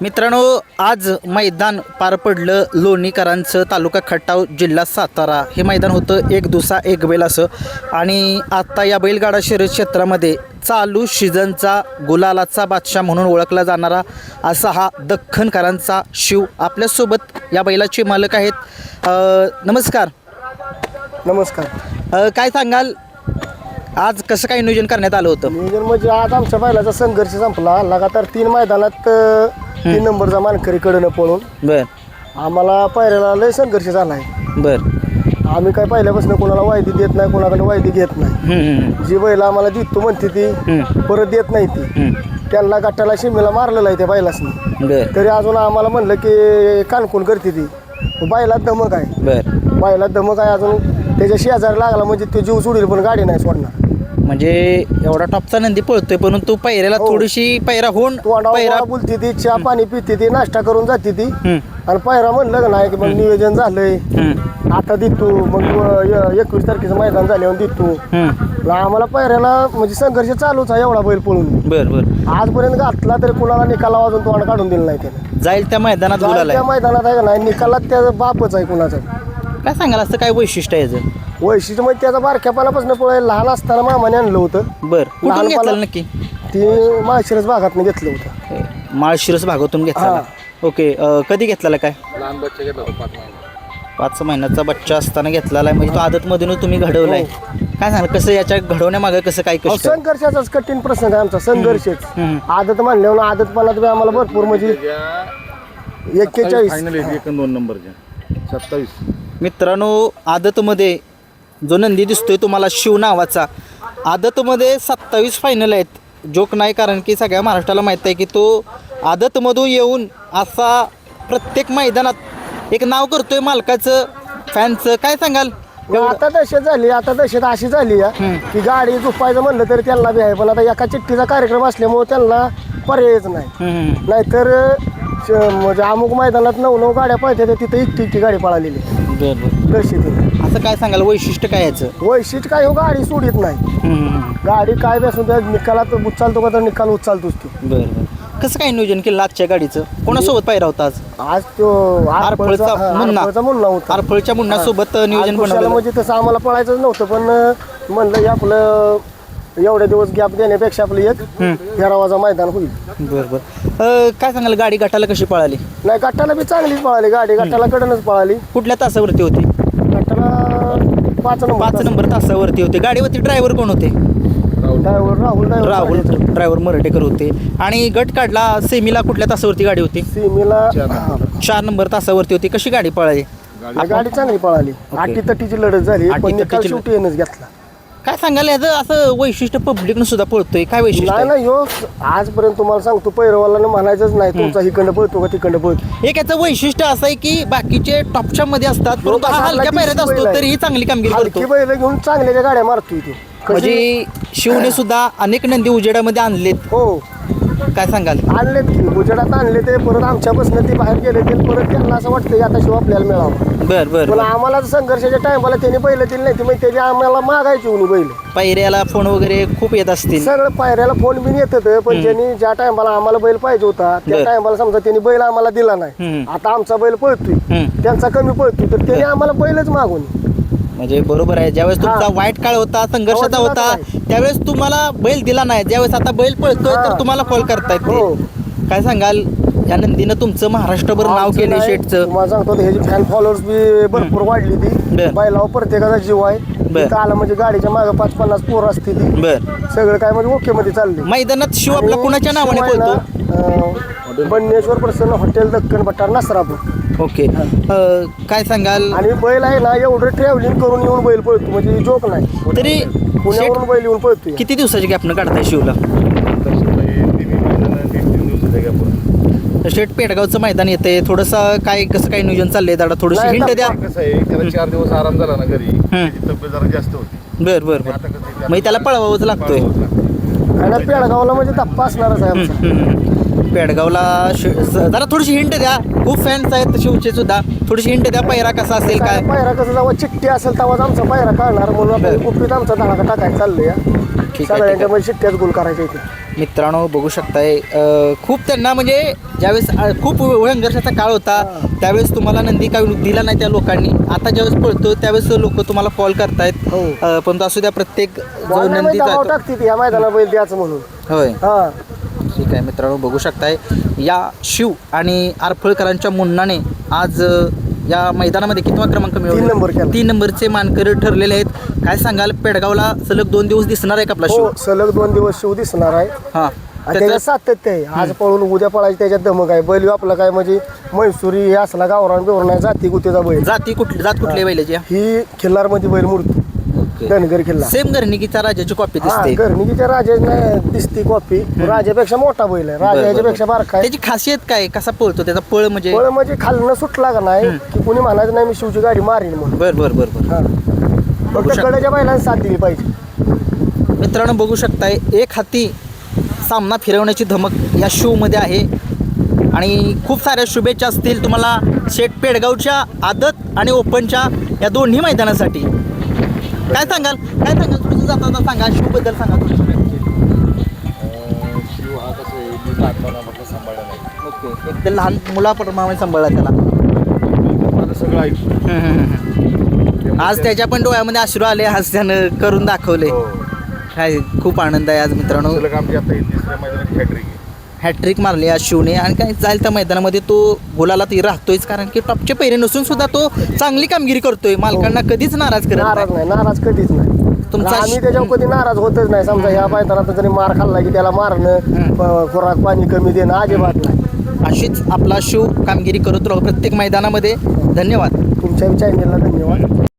मित्रांनो, आज मैदान पार पडलं लोणीकरांचं, तालुका खटाव, जिल्हा सातारा. हे मैदान होतं एक दुसा एक बैल असं. आणि आता या बैलगाडा शर्यत क्षेत्रामध्ये चालू सीझनचा गुलालाचा बादशाह म्हणून ओळखला जाणारा असा हा दख्खनकरांचा शिव आपल्यासोबत या बैलाचे मालक आहेत. नमस्कार. नमस्कार. काय सांगाल, आज कसं काय नियोजन करण्यात आलं होतं? नियोजन म्हणजे आज आमच्या बैलाचा संघर्ष संपला. लगातार 3 मैदानात 3 नंबरचा मानकरी कडनं पळून बर आम्हाला पायऱ्याला लय संघर्ष झाला आहे. बर. आम्ही काय पहिल्यापासून कोणाला वायदी देत नाही, कोणाकडे वायदी घेत नाही. जी बैल आम्हाला देतो म्हणते ती परत देत नाही ती. त्यांना गट्टाला शिमेला मारलेला आहे त्या बैलासनी. बर तरी अजून आम्हाला म्हणलं की कानकोन करते ती. बैलात धमक आहे. बर. बैलात धमक आहे. अजून त्याच्या शेजारी लागला म्हणजे तो जीव सोडील पण गाडी नाही सोडणार. म्हणजे एवढा टॉपचा नंदी पळतोय, परंतु पैऱ्याला थोडीशी पैरा होऊन पैरा बोलती ती, चहा पाणी पिते ती, नाश्ता करून जाते ती. आणि पायरा म्हणलं का नाही की मग नियोजन झालंय आता देतो, मग 21 तारखेचं मैदान झाल्यावर देतो. आम्हाला पायऱ्याला म्हणजे संघर्ष चालूच आहे एवढा बैल पळून. बर बर. आजपर्यंत घातला तरी कुणाला निकाला वाजून तोंड काढून दिलं नाही त्याने. जाईल त्या मैदानात बोलायला. त्या मैदानात आहे का नाही निकालात त्याचा बापच आहे कुणाचा. काय सांगाल, असं काय वैशिष्ट्य आहे याचं? वैशिष्ट्य म्हणजे त्याचा बारक्यापणापासून पळायला लहान असताना मामाने आणलं होतं. बर. कुठून घेतलं नक्की? ती माळशिरस भागातनं घेतलं होतं. माळशिरस भागातून घेतला. ओके. कधी घेतलेला? काय लहान बच्चा घेतला 5 महिन्याचा बच्चा असताना घेतलेला आहे. म्हणजे तो आदतमधूनच तुम्ही घडवलाय. काय सांगाल, कसं याच्या घडवण्यामागे कसं काय कष्ट? संघर्षाचाच कठीण प्रसंग आहे आमचा. संघर्षच आदत म्हणल्यावर आदतपणात बी आम्हाला भरपूर म्हणजे 41 फायनल 1-2 नंबरच्या 27. मित्रांनो, आदतमध्ये जो नंदी दिसतोय तुम्हाला शिव नावाचा, आदतमध्ये 27 फायनल आहेत. जोक नाही, कारण की सगळ्या महाराष्ट्राला माहीत आहे की तो आदतमधून येऊन असा प्रत्येक मैदानात एक नाव करतोय मालकाचं, फॅनचं. काय सांगाल? आता दहशत झाली. आता दहशत अशी झाली की गाडी झोपायचं म्हणलं तरी त्यांना बी आहे. पण आता एका चिठ्ठीचा कार्यक्रम असल्यामुळे त्यांना पर्यायच नाही. नाहीतर म्हणजे अमुक मैदानात 9 गाड्या पळतात, तिथं एकटी गाडी पळालेली. दहशत. असं काय सांगाल, वैशिष्ट्य काय याचं? वैशिष्ट्य काय हो, गाडी सोडित नाही. गाडी काय बसून त्या निकालात उचलतो का तर निकाल उचलतोच तू. बरं. कसं काय नियोजन केलं आजच्या गाडीचं? कोणासोबत पाहिला होता आज? आज तो आरफळचा मुन्ना होता. आरफळच्या मुन्नासोबत नियोजन बनवलं. म्हणजे तसं आम्हाला पळायचंच नव्हतं, पण म्हणलं की आपलं एवढे दिवस गॅप देण्यापेक्षा आपलं एक फेरावाचा मैदान होईल. बरं बरं. काय सांगाल, गाडी गटाला कशी पळाली? नाही, गटाला बी चांगलीच पळाली गाडी. गटाला कडनच पळाली. कुठल्या तासावरती होती? गटाला 5 नंबर तासावरती होते. गाडीवरती ड्रायव्हर कोण होते? राहुल ड्रायव्हर मराठेकर होते. आणि गट काढला सेमीला कुठल्या तासावरती गाडी होती? सीमेला 4 नंबर तासावरती होती. कशी गाडी पळाली? गाडी चांगली पळाली. अटीतटीची लढत झाली, पण निकाल शेवटी येणंच घेतला. काय सांगाल, याचं असं वैशिष्ट्य पब्लिकनं सुद्धा पळतोय? काय वैशिष्ट्य? नाही हो, आजपर्यंत तुम्हाला सांगतो पैरवाला म्हणायचंच नाही तुमचा हिकडं पळतो का तिकडं पळतो. एक याचं वैशिष्ट्य असं आहे की बाकीचे टॉपच्या मध्ये असतात, परंतु हा हलक्या पायऱ्यात असतो तरीही चांगली कामगिरी करतो. हलकी बैल घेऊन चांगल्या गाड्या मारतोय तो. म्हणजे शिवने सुद्धा अनेक नंदी उजेडामध्ये आणलेत. हो, काय सांगाल? आणलेत की उजेडात आणले ते. परत आमच्यापासून ते बाहेर गेले ते. परत त्यांना असं वाटतं की आता शिव आपल्याला मिळावं. बर बर. पण आम्हाला संघर्षाच्या टायमाला त्यांनी बैल दिली नाही, मग त्याने आम्हाला मागायची उनी बैल. पायऱ्याला फोन वगैरे खूप येत असतील. सगळं पायऱ्याला फोन बिन येत होतं, पण ज्यांनी ज्या टायमाला आम्हाला बैल पाहिजे होता त्या टायमाला समजा त्यांनी बैल आम्हाला दिला नाही. आता आमचा बैल पळतोय, त्यांचा कमी पळतोय, तर त्यांनी आम्हाला बैलच मागून. म्हणजे बरोबर आहे, ज्यावेळेस तुमचा वाईट काळ होता, संघर्षाचा होता, त्यावेळेस तुम्हाला बैल दिला नाही. ज्यावेळेस आता बैल पळतोय तर तुम्हाला कॉल करतायत. काय सांगाल, या नंदीनं तुमचं महाराष्ट्रभर नाव केलं शेटचं? तुम्हाला सांगतो ह्याची फॅन फॉलोअर्स बी भरपूर वाढली ती. बैलावर प्रत्येकाचा जीव आहे. आला म्हणजे गाडीच्या मागे 5-50 पोर असते ती. सगळं काय म्हणजे ओके मध्ये चालले. मैदानात शिव आपला कुणाच्या नावाने पळतो? बन्नेश्वर प्रसन्न हॉटेल दक्कन भट्टार नसरापूर. ओके. काय सांगाल? आणि बैल आहे ना, एवढं ट्रॅव्हलिंग करून येऊन बैल पळतो, म्हणजे जोक नाही. तरी पुण्यावरून बैल येऊन पळतो. किती दिवसाची गॅपनं काढताय शिवला? शेट पेटगावचं मैदान येते, थोडंसं काय कसं काय नियोजन चाललंय दादा? थोडीशी हिंट द्या. कसं आहे, त्याला 4 दिवस आराम झाला ना घरी, त्याची तब्येत जरा जास्त होती. बर बर बर. मग त्याला पळवावंच लागतोय. आणि पेडगावला म्हणजे धप्पा असणारच आहे आमचा. पेडगावला जरा थोडीशी हिंट द्या. खूप फॅन्स आहेत शिवचे सुद्धा. थोडीशी हिंट द्या, पायरा कसा असेल काय? पायरा कसं जेव्हा चिठ्ठी असेल तेव्हाच आमचा पायरा काढणार, म्हणून आपण कुपीत आमचा धडाका टाकायचा चाललंय. ठीक आहे. सगळ्यांच्या मध्ये शिट्ट्याच गुण करायचे इथे. मित्रांनो बघू शकताय खूप त्यांना म्हणजे ज्यावेळेस खूप संघर्षाचा काळ होता त्यावेळेस तुम्हाला नंदी काय दिला नाही त्या लोकांनी. आता ज्यावेळेस पळतो त्यावेळेस लोक तुम्हाला कॉल करतायत. हो. पण असू द्या प्रत्येक जो वाघाला नंदी दबाव जातो टाकते ती या मैदानाला बैल द्यायचं म्हणून. होय हा ठीक आहे. मित्रांनो बघू शकताय या शिव आणि आरफळकरांच्या मुन्नाने आज या मैदानामध्ये कितवा क्रमांक 3 नंबर केला. 3 नंबरचे मानकरी ठरलेले आहेत. काय सांगाल पेडगावला सलग 2 दिवस दिसणार आहे का आपला शिव? हो सलग 2 दिवस शिव दिसणार आहे. हां आणि त्याच्यात सातत्य आहे. आज पळून उद्या पळायची त्याच्यात धमक आहे. बैल आपला काय म्हणजे म्हैसुरी हे असला गावरान बिवरान नाही जाती गुतेचा बैल. जात कुठली बैलाची ही खिल्लारमध्ये बैल मूर्ती धनगर किल्ला. सेम घरणिकीच्या राजाची कॉपी हा दिसते. घरणिकीच्या राजाने दिसती कॉपी. राजापेक्षा मोठा बैल आहे. राजा याच्यापेक्षा बारका आहे. त्याची खासियत काय कसा पळतो त्याचा पळ म्हणजे? पळ म्हणजे खालनं सुटला का नाही की कुणी म्हणायचं नाही मी शिवची गाडी मारीन म्हणून. बर बर बर बर हा. फक्त शकता. गडाच्या बैलांना साथ दिली पाहिजे. मित्रांनो बघू शकताय एक हाती सामना फिरवण्याची धमक या शोमध्ये आहे आणि खूप साऱ्या शुभेच्छा असतील तुम्हाला शेठ पेडगावच्या आदत आणि ओपनच्या या दोन्ही मैदानासाठी. काय सांगाल तुझं जाता सांगा शिवबद्दल सांगा थोडं. शिव हा कसं आहे मी लहानपणा म्हटलं सांभाळला नाही. ओके एकदम लहान मुलाप्रमाणे सांभाळला त्याला. मला सगळं ऐकून आज त्याच्या पण डोळ्यामध्ये अश्रू आले. आज त्यानं करून दाखवले. हो. काय खूप आनंद आहे आज मित्रांनो. सलग आमची आता ही तिसऱ्या मैदानात हॅट्रिक आहे. हॅट्रिक मारली आज शिवने आणि काय जाईल त्या मैदानामध्ये तो गुलालातही राहतोयच कारण की टॉपचे पैरे नसून सुद्धा तो चांगली कामगिरी करतोय. मालकांना कधीच नाराज करत नाराज नाही. नाही नाराज कधीच नाही. तुमचा आम्ही त्याच्यावर कधी नाराज होतच नाही. समजा ह्या मैदानात जरी मार खाल्ला की त्याला मारणं खुराक पाणी कमी देणं अजिबात नाही. अशीच आपला शिव कामगिरी करत राहू प्रत्येक मैदानामध्ये. धन्यवाद. तुमच्या चॅनलला धन्यवाद.